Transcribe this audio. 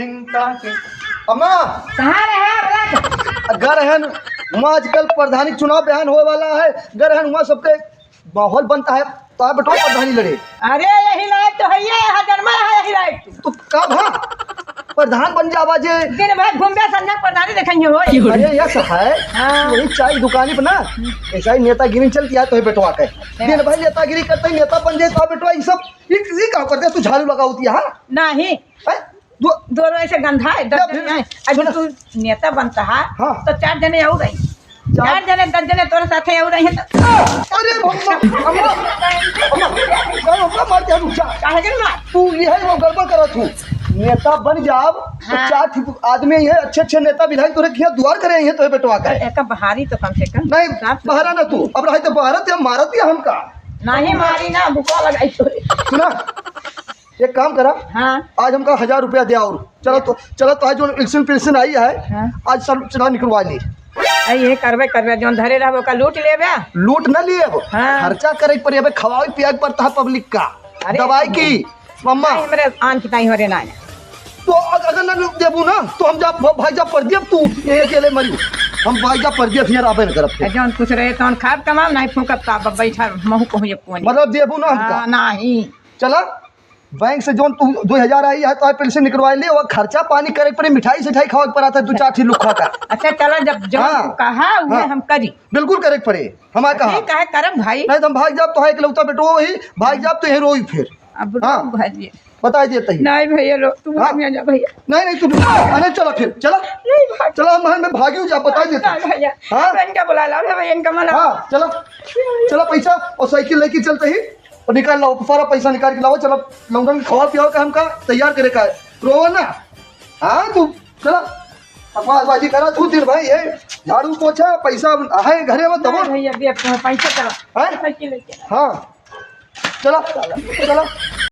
अम्मा कहाँ रहे गरहन वहाँ आजकल प्रधानी चुनाव बयान होने वाला है। गरहन वहाँ सबके माहौल बनता है तो आप बैठो प्रधानी लड़े। अरे यही लायक तो है ये हजरमा है यही लायक तो कब हाँ प्रधान बन जावा जे दिन भर घूमबे संजय प्रधानी देखेंगे हो। अरे यस है वही चाय दुकानी पर ना ऐसा ही नेतागिरी चलती है तो ही बैठवा के दिन भाई नेतागिरी करते ही नेता बन जाए तो बैठवा ये सब ये काम करते तू झाड़ू लगा होती है हाँ नहीं दोनों ऐसे गंधा है अभी तू नेता बनता है हाँ। तो 4 जने और रही 4 जने 10 जने तोरे साथे और रही अरे अम्मा मारते हैं काहे के मार तू ये है वो गड़बड़ करत हूँ नेता बन जाब तो हाँ। 4 आदमी है अच्छे नेता विधायक तोरे किया दुआर करे हैं तो बैठवा कर एक बहारी तो कम से कम नहीं बहारा ना तू अब रहे तो बहारत या मारत या हमका नहीं मारी ना बुका लगाई तोरे सुना एक काम करा हाँ आज हमका 1000 रुपया दिया और चलो तो आज जो इलेक्शन पेंशन आई है हाँ। आज सब चुनाव निकलवा ली ये करबे जो धरे रहो का लूट लेबे लूट न लिए अब हाँ। खर्चा करे पर खवाई पिया पड़ता है पब्लिक का दवाई की मम्मा मेरे आन की ताई हो रे ना तो अगर न देबू ना तो हम जा भाई जा पर दियब तू ये अकेले मरी हम भाई जा पर दियब फिर आबे न करब जौन कुछ रहे तौन खाद कमाम नहीं फूकब ता बैठा महू कहू ये कोनी मतलब देबू ना हमका नहीं चला बैंक से जोन तू 2000 आई है तो पैसे निकलवा ले और खर्चा पानी करे पड़े मिठाई से खावा पड़ा था 2-4 थी लुखा का अच्छा चलो जब जो कहा वो हम करी बिल्कुल करे पड़े हमारे कहा कहे करब भाई नहीं तो हम भाग जाब तो है इकलौता बेटो वही भाग जाब तो यही रोई फिर अब हाँ। भाई बता देता ही नहीं भैया लो तू भाग जा भैया नहीं तू अरे चलो फिर चला नहीं भाग चला मैं भागी जा बता देता भैया हाँ। इनका बुला ला भैया इनका मला हाँ चलो पैसा और साइकिल लेके चलते ही और निकाल लाओ सारा पैसा निकाल के लाओ चलो लौंडन खवा पिया का हमका तैयार करे का रोवा ना हाँ तू चला अखबारबाजी करा तू दिन भाई है झाड़ू पोछा पैसा है घरे में तब भैया पैसा चलो हाँ साइकिल लेके हाँ चला